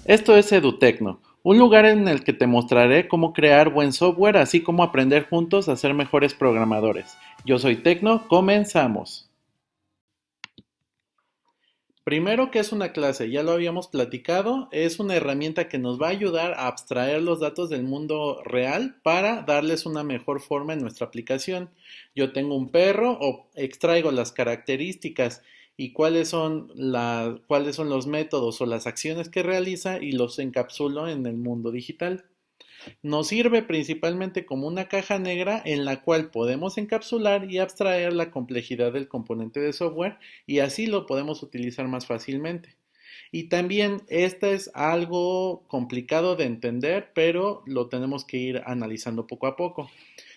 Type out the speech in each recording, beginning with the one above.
Esto es Edutecno, un lugar en el que te mostraré cómo crear buen software, así como aprender juntos a ser mejores programadores. Yo soy Tecno, comenzamos. Primero, ¿qué es una clase? Ya lo habíamos platicado, es una herramienta que nos va a ayudar a abstraer los datos del mundo real para darles una mejor forma en nuestra aplicación. Yo tengo un perro o extraigo las características y cuáles son los métodos o las acciones que realiza y los encapsulo en el mundo digital. Nos sirve principalmente como una caja negra en la cual podemos encapsular y abstraer la complejidad del componente de software y así lo podemos utilizar más fácilmente. Y también este es algo complicado de entender, pero lo tenemos que ir analizando poco a poco.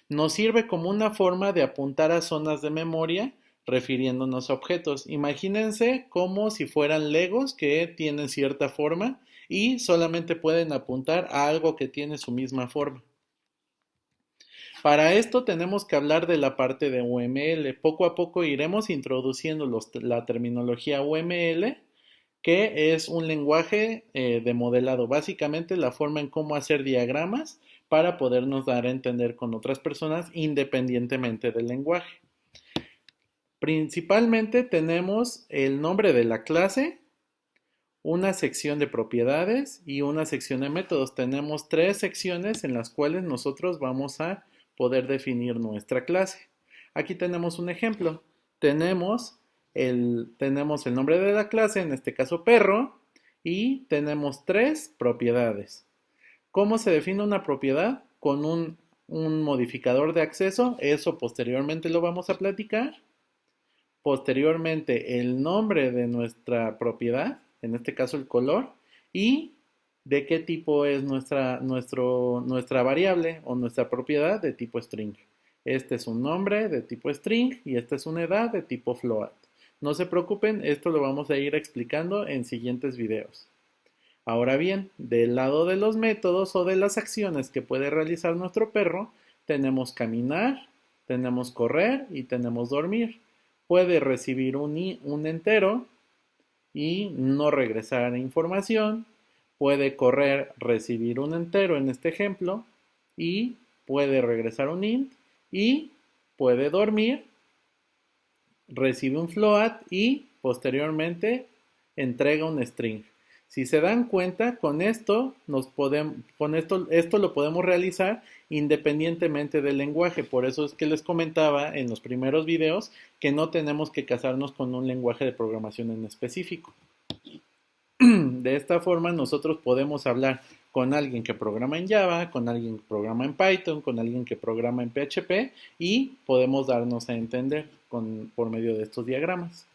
Nos sirve como una forma de apuntar a zonas de memoria refiriéndonos a objetos. Imagínense como si fueran legos que tienen cierta forma y solamente pueden apuntar a algo que tiene su misma forma. Para esto tenemos que hablar de la parte de UML. Poco a poco iremos introduciendo la terminología UML, que es un lenguaje de modelado, básicamente la forma en cómo hacer diagramas para podernos dar a entender con otras personas independientemente del lenguaje. Principalmente tenemos el nombre de la clase, una sección de propiedades y una sección de métodos. Tenemos tres secciones en las cuales nosotros vamos a poder definir nuestra clase. Aquí tenemos un ejemplo. Tenemos el nombre de la clase, en este caso perro, y tenemos tres propiedades. ¿Cómo se define una propiedad? Con un modificador de acceso, eso posteriormente lo vamos a platicar. Posteriormente el nombre de nuestra propiedad, en este caso el color, y de qué tipo es nuestra variable o nuestra propiedad de tipo string. Este es un nombre de tipo string y esta es una edad de tipo float. No se preocupen, esto lo vamos a ir explicando en siguientes videos. Ahora bien, del lado de los métodos o de las acciones que puede realizar nuestro perro, tenemos caminar, tenemos correr y tenemos dormir. Puede recibir un entero y no regresar información. Puede correr, recibir un entero en este ejemplo y puede regresar un int y puede dormir, recibe un float y posteriormente entrega un string. Si se dan cuenta, esto lo podemos realizar independientemente del lenguaje. Por eso es que les comentaba en los primeros videos que no tenemos que casarnos con un lenguaje de programación en específico. De esta forma nosotros podemos hablar con alguien que programa en Java, con alguien que programa en Python, con alguien que programa en PHP y podemos darnos a entender por medio de estos diagramas.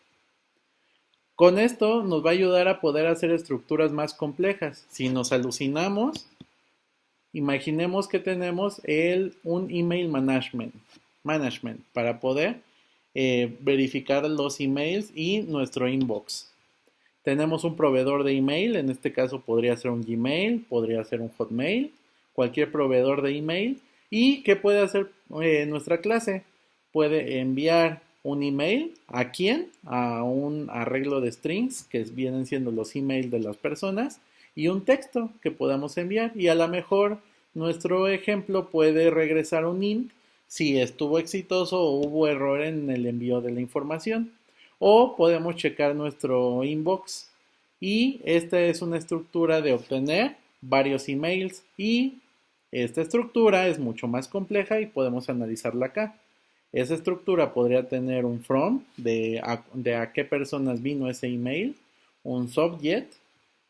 Con esto nos va a ayudar a poder hacer estructuras más complejas. Si nos alucinamos, imaginemos que tenemos un email management para poder verificar los emails y nuestro inbox. Tenemos un proveedor de email, en este caso podría ser un Gmail, podría ser un Hotmail, cualquier proveedor de email. ¿Y qué puede hacer nuestra clase? Puede enviar un email a quién, a un arreglo de strings que vienen siendo los emails de las personas y un texto que podamos enviar y a lo mejor nuestro ejemplo puede regresar un int si estuvo exitoso o hubo error en el envío de la información o podemos checar nuestro inbox y esta es una estructura de obtener varios emails y esta estructura es mucho más compleja y podemos analizarla acá. Esa estructura podría tener un from de a qué personas vino ese email, un subject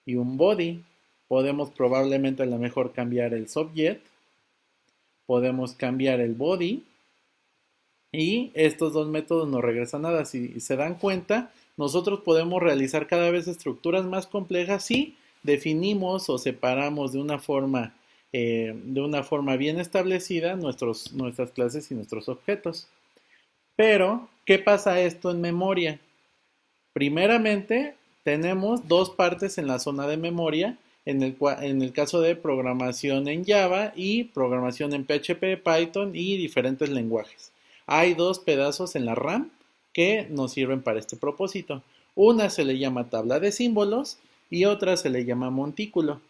y un body. Podemos probablemente a lo mejor cambiar el subject, podemos cambiar el body y estos dos métodos no regresan nada. Si se dan cuenta, nosotros podemos realizar cada vez estructuras más complejas si definimos o separamos de una forma bien establecida nuestras clases y nuestros objetos. Pero, ¿qué pasa esto en memoria? Primeramente, tenemos dos partes en la zona de memoria, en el caso de programación en Java y programación en PHP, Python y diferentes lenguajes. Hay dos pedazos en la RAM que nos sirven para este propósito. Una se le llama tabla de símbolos y otra se le llama montículo.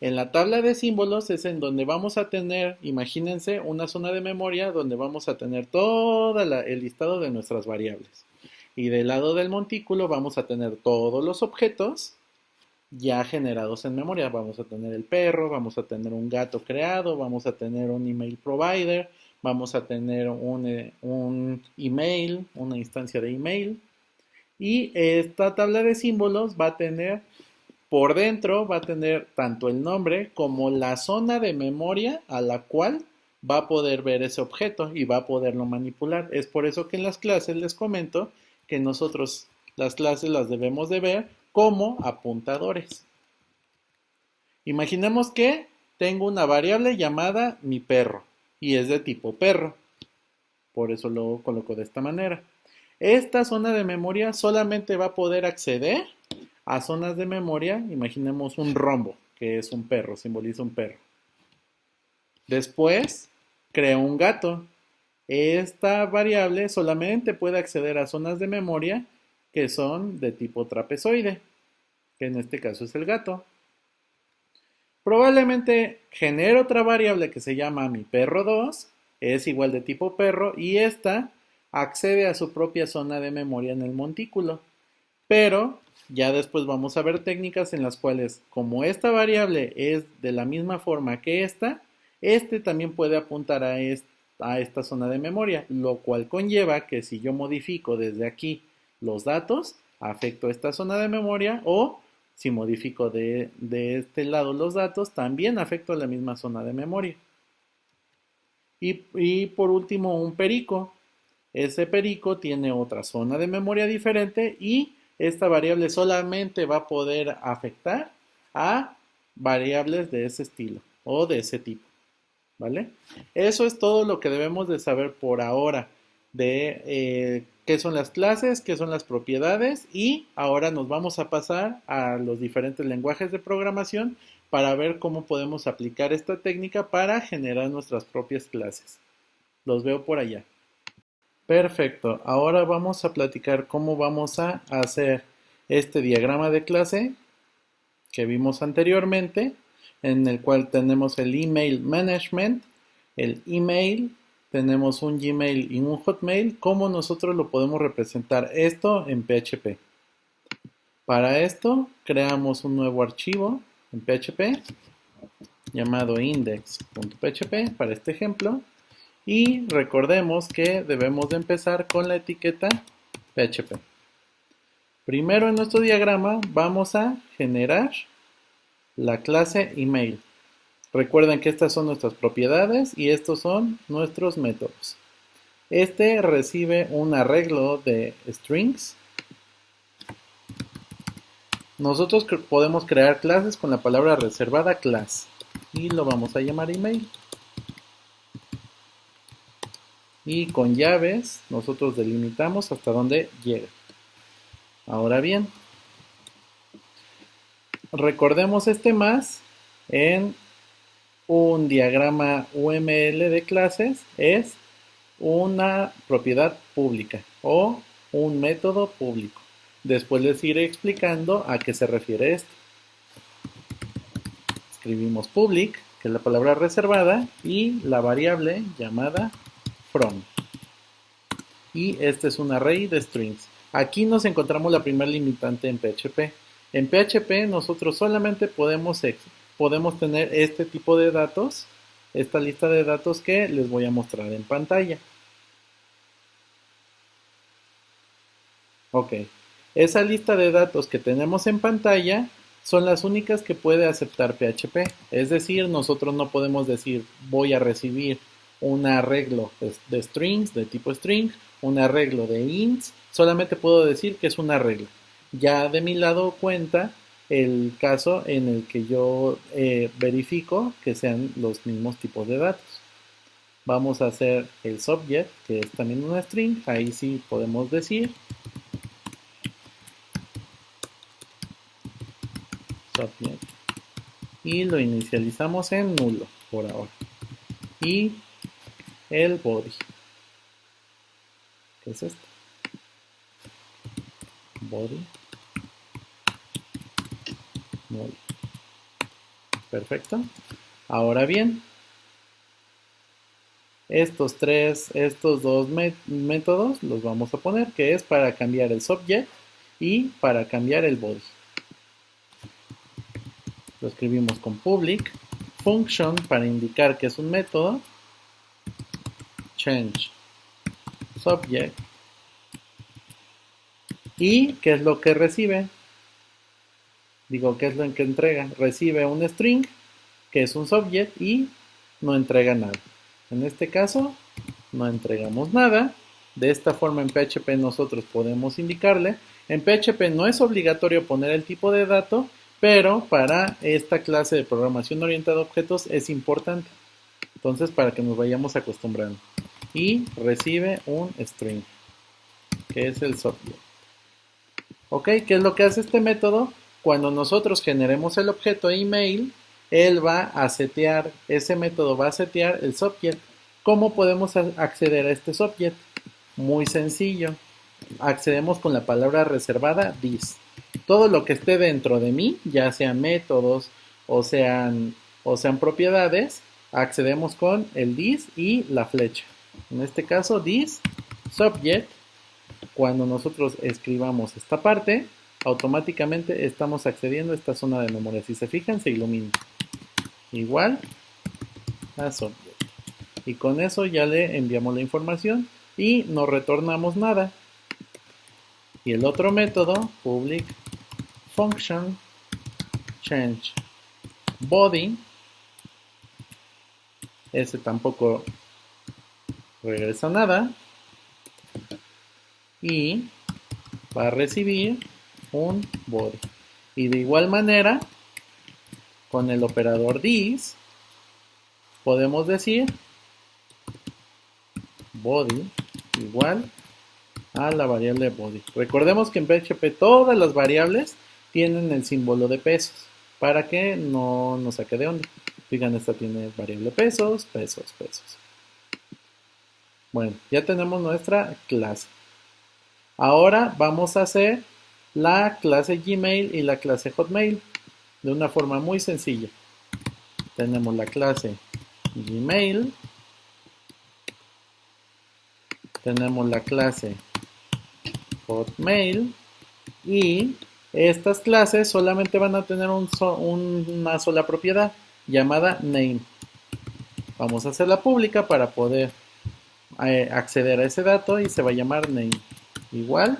En la tabla de símbolos es en donde vamos a tener, imagínense, una zona de memoria donde vamos a tener todo el listado de nuestras variables. Y del lado del montículo vamos a tener todos los objetos ya generados en memoria. Vamos a tener el perro, vamos a tener un gato creado, vamos a tener un email provider, vamos a tener un email, una instancia de email. Y esta tabla de símbolos va a tener, por dentro, va a tener tanto el nombre como la zona de memoria a la cual va a poder ver ese objeto y va a poderlo manipular. Es por eso que en las clases les comento que nosotros las clases las debemos de ver como apuntadores. Imaginemos que tengo una variable llamada mi perro y es de tipo perro. Por eso lo coloco de esta manera. Esta zona de memoria solamente va a poder acceder a zonas de memoria. Imaginemos un rombo, que es un perro, simboliza un perro. Después, creo un gato. Esta variable solamente puede acceder a zonas de memoria que son de tipo trapezoide, que en este caso es el gato. Probablemente genere otra variable que se llama mi perro2, es igual de tipo perro, y esta accede a su propia zona de memoria en el montículo. Pero ya después vamos a ver técnicas en las cuales, como esta variable es de la misma forma que esta, este también puede apuntar a esta zona de memoria, lo cual conlleva que si yo modifico desde aquí los datos, afecto a esta zona de memoria, o si modifico de este lado los datos, también afecto a la misma zona de memoria. Y por último, un perico. Ese perico tiene otra zona de memoria diferente y esta variable solamente va a poder afectar a variables de ese estilo o de ese tipo. ¿Vale? Eso es todo lo que debemos de saber por ahora de qué son las clases, qué son las propiedades, y ahora nos vamos a pasar a los diferentes lenguajes de programación para ver cómo podemos aplicar esta técnica para generar nuestras propias clases. Los veo por allá. Perfecto, ahora vamos a platicar cómo vamos a hacer este diagrama de clase que vimos anteriormente, en el cual tenemos el email management, el email, tenemos un Gmail y un Hotmail. ¿Cómo nosotros lo podemos representar esto en PHP? Para esto creamos un nuevo archivo en PHP llamado index.php para este ejemplo, y recordemos que debemos de empezar con la etiqueta PHP. Primero en nuestro diagrama vamos a generar la clase email. Recuerden que estas son nuestras propiedades y estos son nuestros métodos. Este recibe un arreglo de strings. Nosotros podemos crear clases con la palabra reservada class y lo vamos a llamar email. Y con llaves nosotros delimitamos hasta donde llega. Ahora bien, recordemos este más en un diagrama UML de clases es una propiedad pública o un método público. Después les iré explicando a qué se refiere esto. Escribimos public, que es la palabra reservada, y la variable llamada from. Y este es un array de strings. Aquí nos encontramos la primera limitante en PHP. En PHP nosotros solamente podemos tener este tipo de datos, esta lista de datos que les voy a mostrar en pantalla. Ok, esa lista de datos que tenemos en pantalla son las únicas que puede aceptar PHP. Es decir, nosotros no podemos decir voy a recibir un arreglo de strings, de tipo string, un arreglo de ints, solamente puedo decir que es un arreglo. Ya de mi lado cuenta el caso en el que yo verifico que sean los mismos tipos de datos. Vamos a hacer el subject, que es también una string, ahí sí podemos decir subject y lo inicializamos en nulo por ahora. Y el body, que es esto, body. Perfecto. Ahora bien, estos dos métodos los vamos a poner, que es para cambiar el subject y para cambiar el body. Lo escribimos con public, function para indicar que es un método, change subject, y ¿qué es lo que recibe? Digo, ¿qué es lo que entrega? Recibe un string, que es un subject, y no entrega nada. En este caso, no entregamos nada. De esta forma en PHP nosotros podemos indicarle. En PHP no es obligatorio poner el tipo de dato, pero para esta clase de programación orientada a objetos es importante. Entonces, para que nos vayamos acostumbrando. Y recibe un string, que es el subject. ¿Ok? ¿Qué es lo que hace este método? Cuando nosotros generemos el objeto email, él va a setear, ese método va a setear el subject. ¿Cómo podemos acceder a este subject? Muy sencillo. Accedemos con la palabra reservada this. Todo lo que esté dentro de mí, ya sean métodos o sean propiedades, accedemos con el this y la flecha. En este caso, this subject. Cuando nosotros escribamos esta parte, automáticamente estamos accediendo a esta zona de memoria. Si se fijan, se ilumina. Igual a subject. Y con eso ya le enviamos la información y no retornamos nada. Y el otro método, public function change body, ese tampoco regresa nada y va a recibir un body. Y de igual manera, con el operador this, podemos decir body igual a la variable body. Recordemos que en PHP todas las variables tienen el símbolo de pesos para que no nos saque de onda. Fíjense, esta tiene variable pesos, pesos, pesos. Bueno, ya tenemos nuestra clase. Ahora vamos a hacer la clase Gmail y la clase Hotmail de una forma muy sencilla. Tenemos la clase Gmail, tenemos la clase Hotmail y estas clases solamente van a tener una sola propiedad llamada name. Vamos a hacerla pública para poder acceder a ese dato y se va a llamar name igual,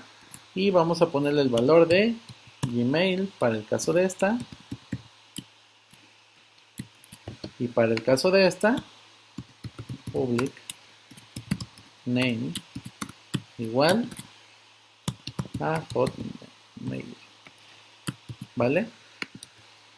y vamos a ponerle el valor de Gmail para el caso de esta, y para el caso de esta public name igual a Hotmail. ¿Vale?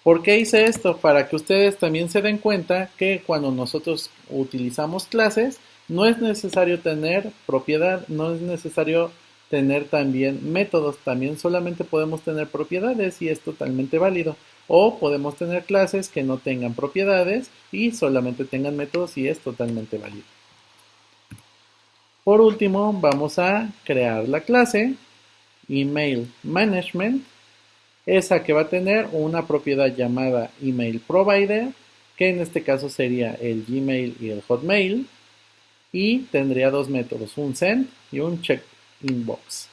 ¿Por qué hice esto? Para que ustedes también se den cuenta que cuando nosotros utilizamos clases no es necesario tener propiedad, no es necesario tener también métodos, también solamente podemos tener propiedades y es totalmente válido. O podemos tener clases que no tengan propiedades y solamente tengan métodos y es totalmente válido. Por último, vamos a crear la clase Email Management, esa que va a tener una propiedad llamada Email Provider, que en este caso sería el Gmail y el Hotmail, y tendría dos métodos, un send y un check inbox.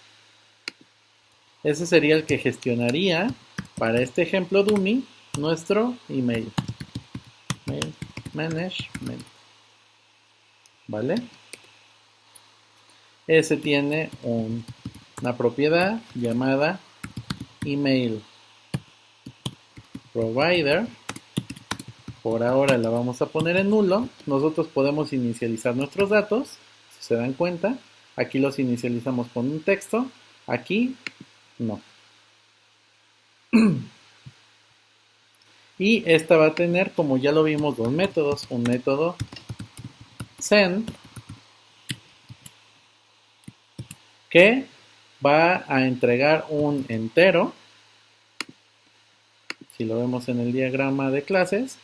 Ese sería el que gestionaría para este ejemplo dummy nuestro email management. ¿Vale? Ese tiene una propiedad llamada email provider. Por ahora la vamos a poner en nulo. Nosotros podemos inicializar nuestros datos, si se dan cuenta. Aquí los inicializamos con un texto, aquí no. Y esta va a tener, como ya lo vimos, dos métodos. Un método send, que va a entregar un entero. Si lo vemos en el diagrama de clases,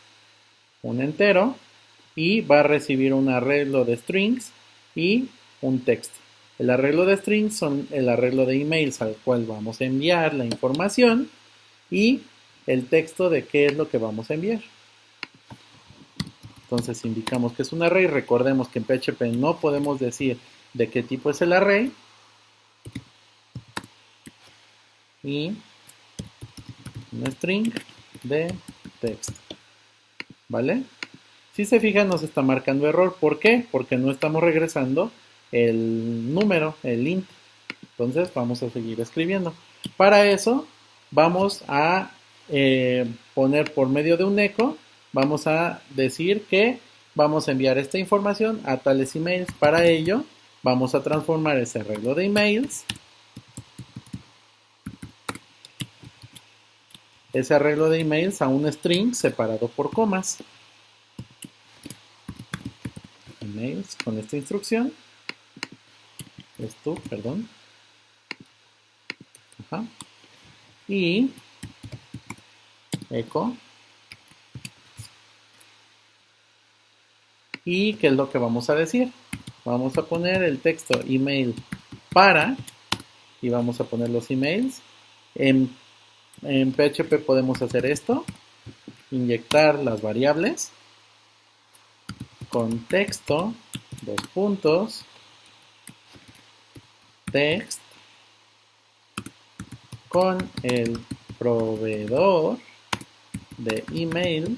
un entero, y va a recibir un arreglo de strings y un texto. El arreglo de strings son el arreglo de emails al cual vamos a enviar la información y el texto de qué es lo que vamos a enviar. Entonces indicamos que es un array. Recordemos que en PHP no podemos decir de qué tipo es el array. Y un string de text. ¿Vale? Si se fijan, nos está marcando error. ¿Por qué? Porque no estamos regresando el número, el int. Entonces vamos a seguir escribiendo. Para eso vamos a poner por medio de un echo, vamos a decir que vamos a enviar esta información a tales emails. Para ello vamos a transformar ese arreglo de emails, a un string separado por comas. Emails con esta instrucción. Esto, perdón. Ajá. Y echo. ¿Y qué es lo que vamos a decir? Vamos a poner el texto email para y vamos a poner los emails. En PHP podemos hacer esto, inyectar las variables, contexto, dos puntos, text, con el proveedor de email,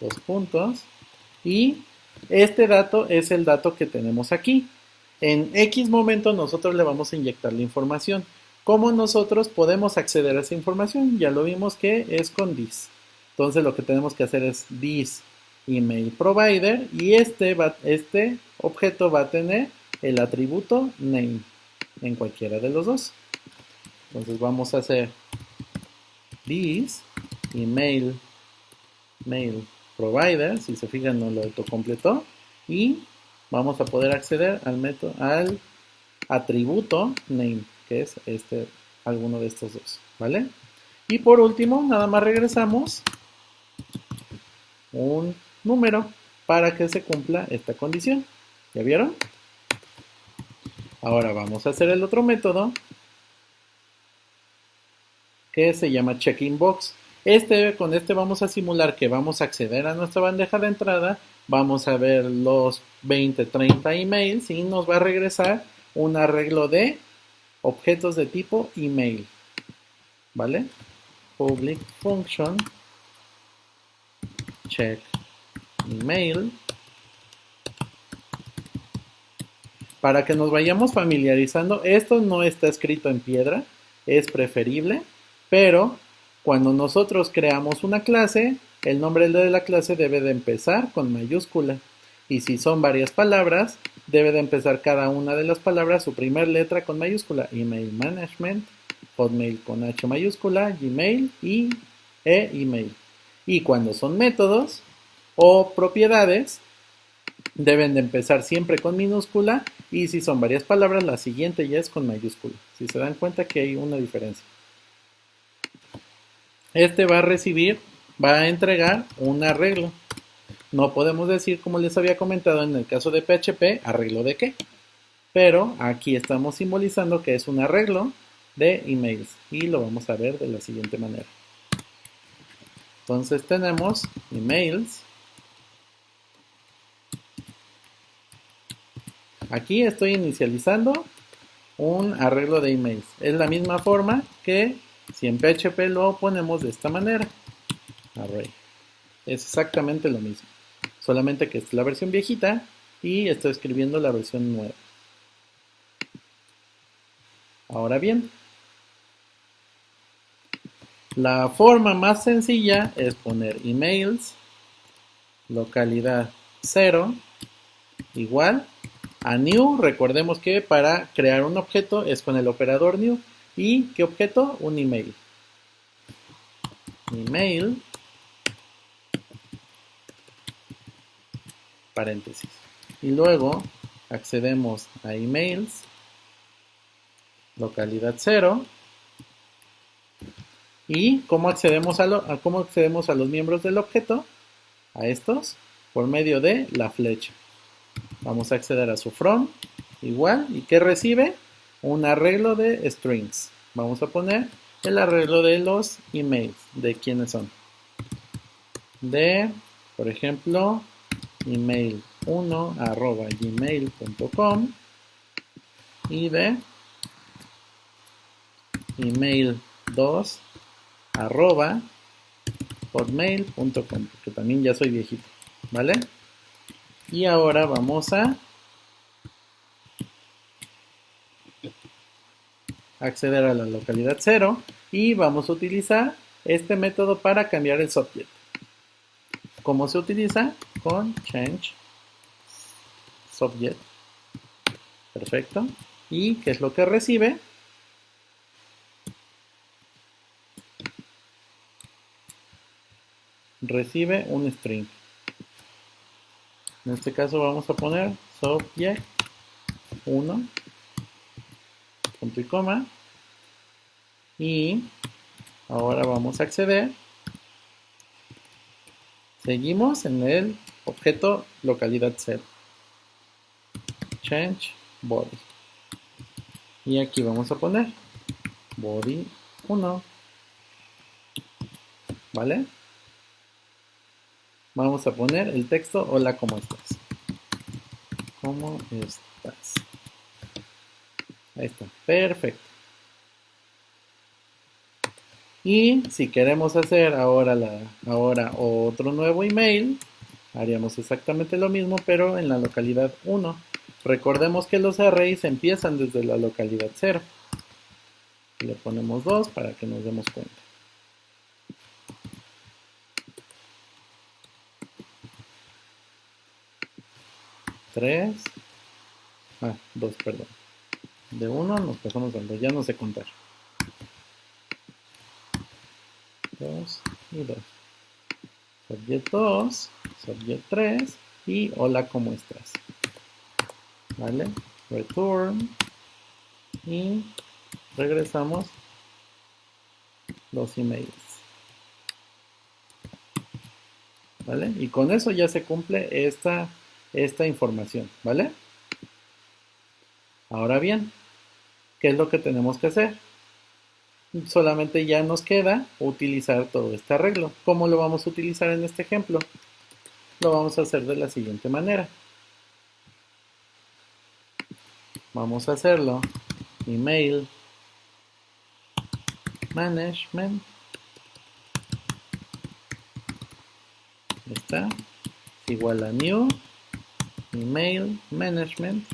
dos puntos, y este dato es el dato que tenemos aquí. En X momento nosotros le vamos a inyectar la información. ¿Cómo nosotros podemos acceder a esa información? Ya lo vimos que es con this. Entonces lo que tenemos que hacer es this email provider y este objeto va a tener el atributo name en cualquiera de los dos. Entonces vamos a hacer this email provider, si se fijan no lo autocompletó, y vamos a poder acceder al atributo name, que es alguno de estos dos, ¿vale? Y por último, nada más regresamos un número para que se cumpla esta condición. ¿Ya vieron? Ahora vamos a hacer el otro método que se llama checkinbox. Con este vamos a simular que vamos a acceder a nuestra bandeja de entrada, vamos a ver los 20, 30 emails y nos va a regresar un arreglo de objetos de tipo email, ¿vale? Public function check email. Para que nos vayamos familiarizando, esto no está escrito en piedra, es preferible, pero cuando nosotros creamos una clase, el nombre de la clase debe de empezar con mayúscula. Y si son varias palabras, debe de empezar cada una de las palabras su primer letra con mayúscula. Email management, Hotmail con H mayúscula, Gmail y email. Y cuando son métodos o propiedades, deben de empezar siempre con minúscula y si son varias palabras, la siguiente ya es con mayúscula. Si se dan cuenta que hay una diferencia. Este va a entregar un arreglo. No podemos decir, como les había comentado en el caso de PHP, arreglo de qué. Pero aquí estamos simbolizando que es un arreglo de emails. Y lo vamos a ver de la siguiente manera. Entonces tenemos emails. Aquí estoy inicializando un arreglo de emails. Es la misma forma que si en PHP lo ponemos de esta manera. Array. Es exactamente lo mismo. Solamente que esta es la versión viejita y estoy escribiendo la versión nueva. Ahora bien, la forma más sencilla es poner emails, localidad 0, igual a new. Recordemos que para crear un objeto es con el operador new. ¿Y qué objeto? Un email. Email, paréntesis. Y luego accedemos a emails, localidad 0. ¿Y cómo accedemos a los miembros del objeto? A estos, por medio de la flecha. Vamos a acceder a su from, igual. ¿Y qué recibe? Un arreglo de strings. Vamos a poner el arreglo de los emails. ¿De quiénes son? De, por ejemplo, email1@gmail.com y de email2@hotmail.com, porque también ya soy viejito, ¿vale? Y ahora vamos a acceder a la localidad 0 y vamos a utilizar este método para cambiar el subject. ¿Cómo se utiliza? Con change subject. Perfecto. ¿Y qué es lo que recibe? Recibe un string. En este caso vamos a poner subject 1, punto y coma. Y ahora vamos a acceder. Seguimos en el objeto localidad 0. Change body. Y aquí vamos a poner body 1. ¿Vale? Vamos a poner el texto: hola, ¿cómo estás? ¿Cómo estás? Ahí está, perfecto. Y si queremos hacer ahora otro nuevo email, haríamos exactamente lo mismo, pero en la localidad 1. Recordemos que los arrays empiezan desde la localidad 0. Le ponemos 2 para que nos demos cuenta. 3. 2, perdón. De 1 nos pasamos al 2, ya no sé contar. 2 y 2. Subject 2, subject 3 y hola, ¿cómo estás? ¿Vale? Return y regresamos los emails. ¿Vale? Y con eso ya se cumple esta información, ¿vale? Ahora bien, ¿qué es lo que tenemos que hacer? Solamente ya nos queda utilizar todo este arreglo. ¿Cómo lo vamos a utilizar en este ejemplo? Lo vamos a hacer de la siguiente manera. Vamos a hacerlo email management. Está igual a new email management.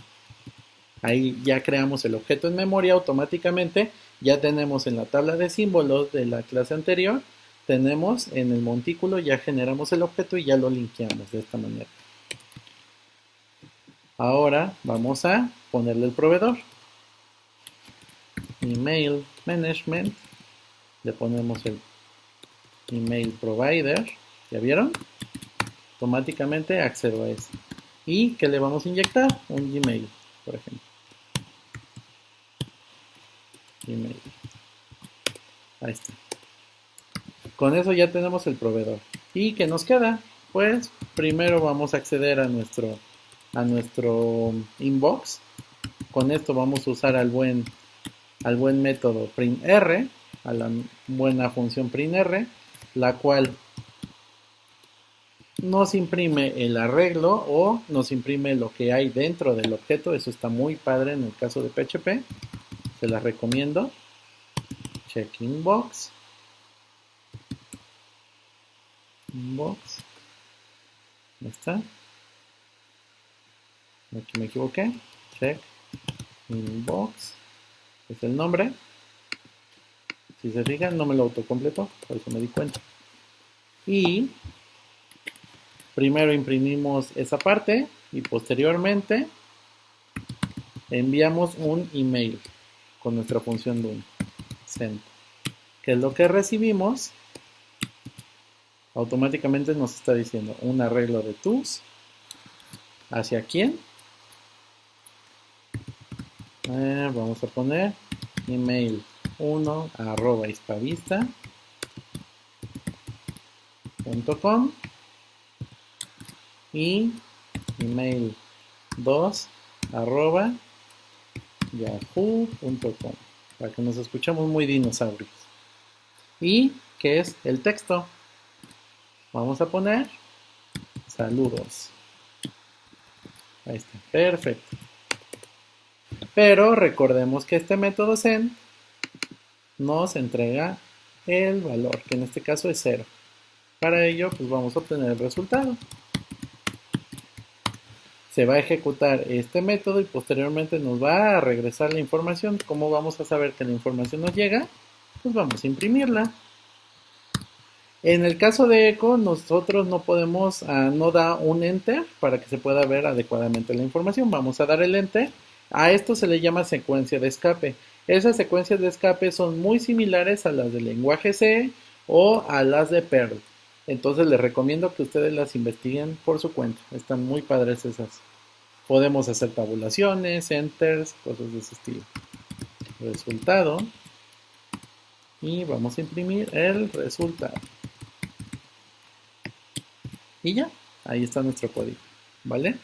Ahí ya creamos el objeto en memoria automáticamente. Ya tenemos en la tabla de símbolos de la clase anterior, tenemos en el montículo, ya generamos el objeto y ya lo linkeamos de esta manera. Ahora vamos a ponerle el proveedor. Email management. Le ponemos el email provider. ¿Ya vieron? Automáticamente accedo a ese. ¿Y qué le vamos a inyectar? Un Gmail, por ejemplo. Gmail. Ahí está. Con eso ya tenemos el proveedor. ¿Y qué nos queda? Pues primero vamos a acceder a nuestro inbox. Con esto vamos a usar al buen método printr, a la buena función printr, la cual nos imprime el arreglo o nos imprime lo que hay dentro del objeto. Eso está muy padre en el caso de PHP. Se las recomiendo. Check inbox. Inbox. Ahí está. Aquí me equivoqué. Check inbox. Es el nombre. Si se fijan, no me lo autocompletó, por eso me di cuenta. Y primero imprimimos esa parte y posteriormente enviamos un email con nuestra función de send. Que es lo que recibimos. Automáticamente nos está diciendo un arreglo de tus. ¿Hacia quién? Vamos a poner email 1@hispavista.com y email 2@yahoo.com, para que nos escuchemos muy dinosaurios. ¿Y qué es el texto? Vamos a poner saludos. Ahí está, perfecto. Pero recordemos que este método send nos entrega el valor, que en este caso es 0. Para ello, pues vamos a obtener el resultado. Se va a ejecutar este método y posteriormente nos va a regresar la información. ¿Cómo vamos a saber que la información nos llega? Pues vamos a imprimirla. En el caso de eco, nosotros no podemos, no da un enter para que se pueda ver adecuadamente la información. Vamos a dar el enter. A esto se le llama secuencia de escape. Esas secuencias de escape son muy similares a las del lenguaje C o a las de Perl. Entonces les recomiendo que ustedes las investiguen por su cuenta. Están muy padres esas. Podemos hacer tabulaciones, enters, cosas de ese estilo. Resultado. Y vamos a imprimir el resultado. Y ya, ahí está nuestro código, ¿vale?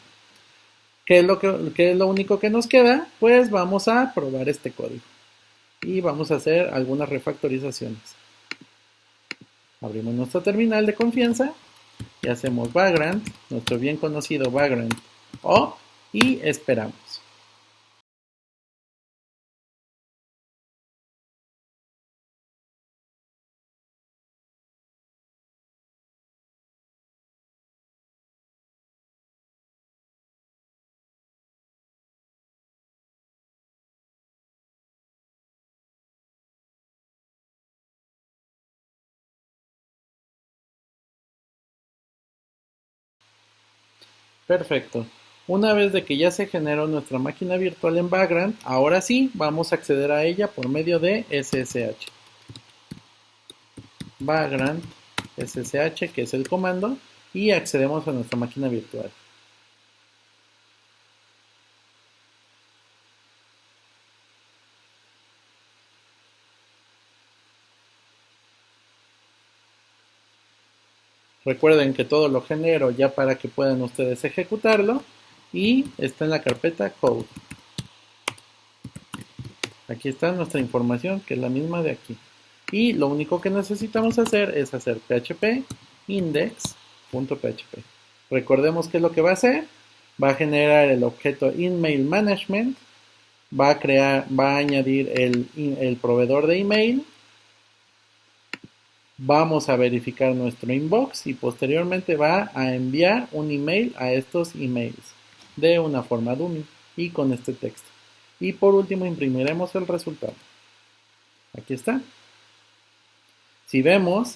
¿Qué es lo único que nos queda? Pues vamos a probar este código. Y vamos a hacer algunas refactorizaciones. Abrimos nuestro terminal de confianza y hacemos background, nuestro bien conocido background O, y esperamos. Perfecto. Una vez de que ya se generó nuestra máquina virtual en background, ahora sí vamos a acceder a ella por medio de SSH. Background SSH, que es el comando, y accedemos a nuestra máquina virtual. Recuerden que todo lo genero ya para que puedan ustedes ejecutarlo y está en la carpeta code. Aquí está nuestra información, que es la misma de aquí. Y lo único que necesitamos hacer es hacer php index.php. Recordemos que lo que va a hacer, va a generar el objeto email management, va a añadir el proveedor de email, vamos a verificar nuestro inbox y posteriormente va a enviar un email a estos emails de una forma dummy y con este texto. Y por último imprimiremos el resultado. Aquí está. Si vemos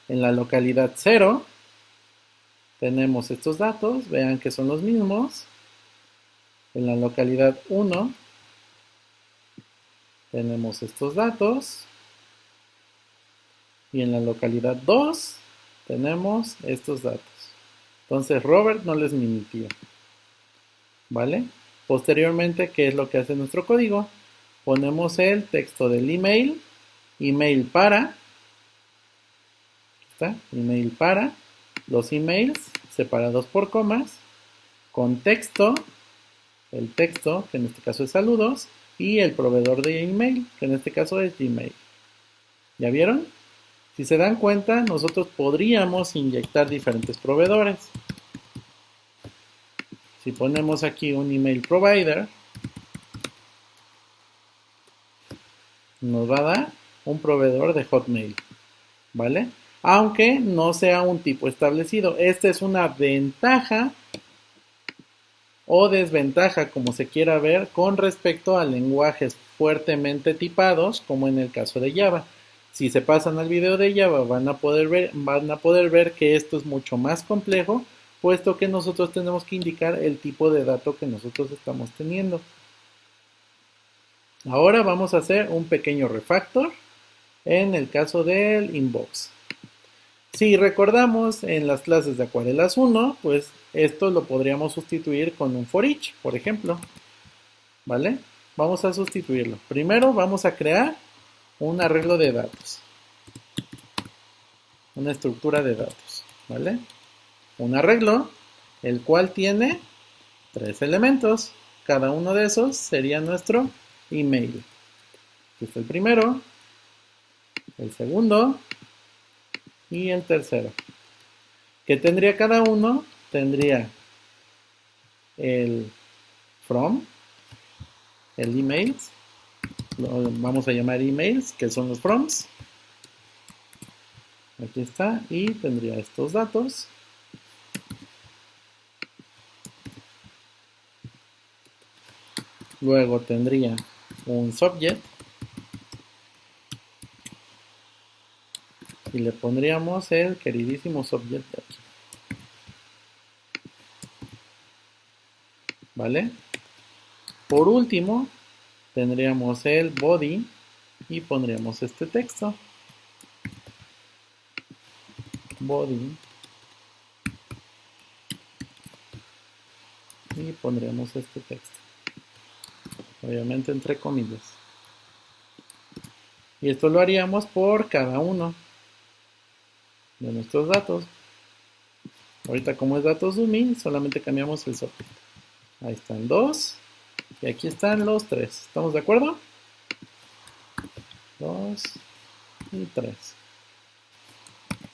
en la localidad 0, tenemos estos datos, vean que son los mismos. En la localidad 1 tenemos estos datos. Y en la localidad 2 tenemos estos datos. Entonces Robert no les mintió. ¿Vale? Posteriormente, ¿qué es lo que hace nuestro código? Ponemos el texto del email, email para, ¿está? Email para, los emails separados por comas, contexto, el texto, que en este caso es saludos, y el proveedor de email, que en este caso es Gmail. ¿Ya vieron? Si se dan cuenta, nosotros podríamos inyectar diferentes proveedores. Si ponemos aquí un email provider, nos va a dar un proveedor de Hotmail, ¿vale? Aunque no sea un tipo establecido. Esta es una ventaja o desventaja, como se quiera ver, con respecto a lenguajes fuertemente tipados, como en el caso de Java. Si se pasan al video de Java, van a poder ver que esto es mucho más complejo, puesto que nosotros tenemos que indicar el tipo de dato que nosotros estamos teniendo. Ahora vamos a hacer un pequeño refactor en el caso del inbox. Si recordamos en las clases de Acuarelas 1, pues esto lo podríamos sustituir con un for each, por ejemplo. ¿Vale? Vamos a sustituirlo. Primero vamos a crear un arreglo de datos. Una estructura de datos. ¿Vale? Un arreglo, el cual tiene 3 elementos. Cada uno de esos sería nuestro email. Este es el primero, el segundo y el tercero. ¿Qué tendría cada uno? Tendría el from, el emails, lo vamos a llamar emails, que son los froms. Aquí está, y tendría estos datos. Luego tendría un subject y le pondríamos el queridísimo subject de aquí. ¿Vale? Por último, tendríamos el body y pondríamos este texto. Body. Y pondríamos este texto. Obviamente entre comillas. Y esto lo haríamos por cada uno de nuestros datos. Ahorita como es datos dummy, solamente cambiamos el subject. Ahí están 2. Y aquí están los 3. ¿Estamos de acuerdo? 2 y 3.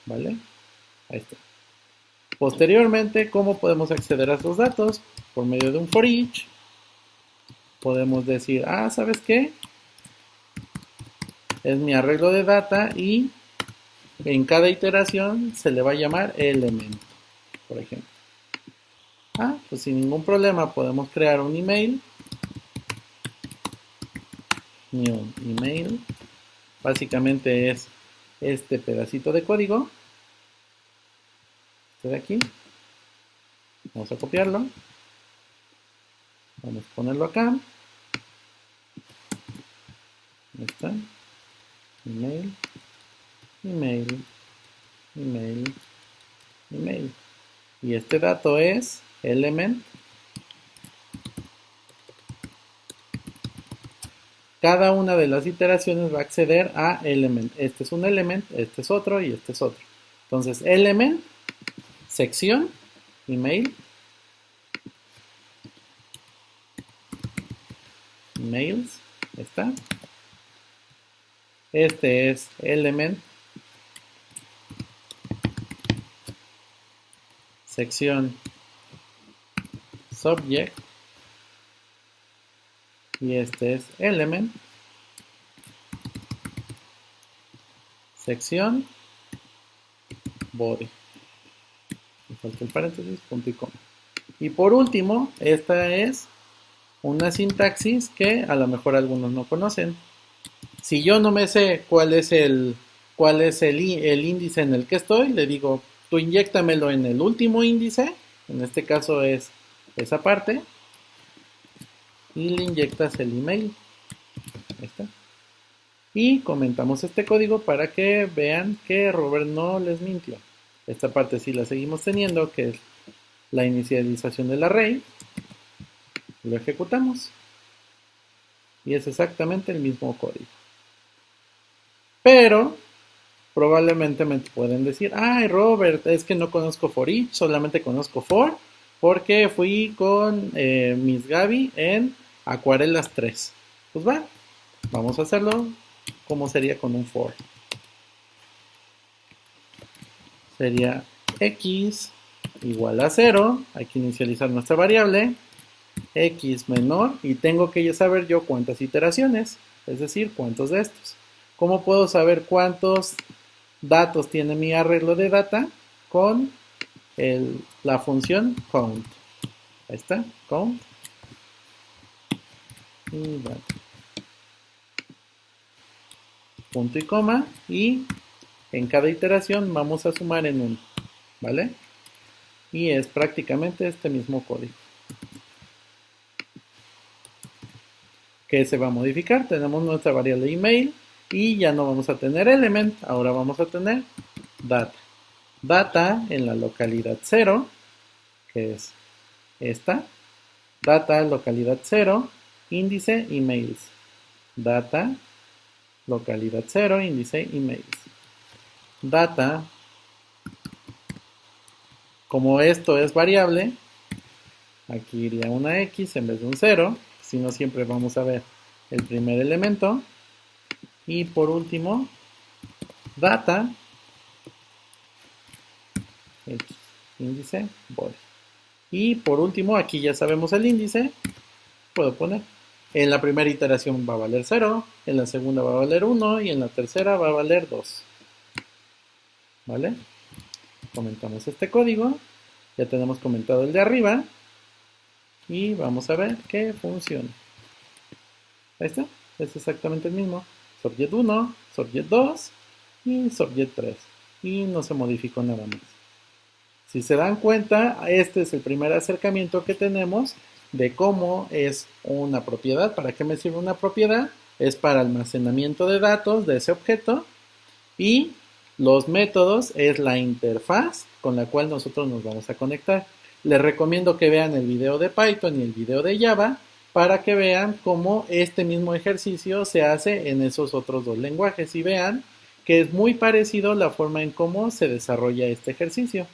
¿Vale? Ahí está. Posteriormente, ¿cómo podemos acceder a estos datos? Por medio de un for each. Podemos decir, ¿sabes qué? Es mi arreglo de data y en cada iteración se le va a llamar element, por ejemplo. Pues sin ningún problema podemos crear un email. New email. Básicamente es este pedacito de código. Este de aquí. Vamos a copiarlo. Vamos a ponerlo acá. Ahí está. Email. Email. Email. Email. Y este dato es element. Cada una de las iteraciones va a acceder a element. Este es un element, este es otro y este es otro. Entonces, element, sección, email, emails, está. Este es element, sección, subject. Y este es element, sección, body. Me falta el paréntesis, punto y coma. Y por último, esta es una sintaxis que a lo mejor algunos no conocen. Si yo no me sé cuál es el índice en el que estoy, le digo, tú inyéctamelo en el último índice, en este caso es esa parte, y le inyectas el email. Ahí está. Y comentamos este código para que vean que Robert no les mintió. Esta parte sí la seguimos teniendo, que es la inicialización del array. Lo ejecutamos. Y es exactamente el mismo código. Pero probablemente me pueden decir, Robert, es que no conozco for each, solamente conozco for, porque fui con Miss Gaby en Acuarelas 3. Pues vamos a hacerlo como sería con un for. Sería x igual a 0, hay que inicializar nuestra variable, x menor, y tengo que saber yo cuántas iteraciones, es decir, cuántos de estos. ¿Cómo puedo saber cuántos datos tiene mi arreglo de data? Con la función count. Ahí está, count. Y bueno, punto y coma, y en cada iteración vamos a sumar en 1, ¿vale? Y es prácticamente este mismo código. ¿Qué se va a modificar? Tenemos nuestra variable email y ya no vamos a tener element, ahora vamos a tener data. Data en la localidad 0, que es esta. Data, localidad 0, índice, emails. Data, localidad 0, índice, emails. Data, como esto es variable, aquí iría una X en vez de un 0, si no siempre vamos a ver el primer elemento. Y por último, data, X, índice, body. Y por último, aquí ya sabemos el índice, puedo poner. En la primera iteración va a valer 0, en la segunda va a valer 1 y en la tercera va a valer 2. ¿Vale? Comentamos este código, ya tenemos comentado el de arriba y vamos a ver que funciona. Ahí está, es exactamente el mismo. Subjet 1, Subjet 2 y Subjet 3. Y no se modificó nada más. Si se dan cuenta, este es el primer acercamiento que tenemos de cómo es una propiedad. ¿Para qué me sirve una propiedad? Es para almacenamiento de datos de ese objeto y los métodos es la interfaz con la cual nosotros nos vamos a conectar. Les recomiendo que vean el video de Python y el video de Java para que vean cómo este mismo ejercicio se hace en esos otros dos lenguajes y vean que es muy parecido la forma en cómo se desarrolla este ejercicio.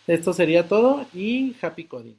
Esto sería todo y happy coding.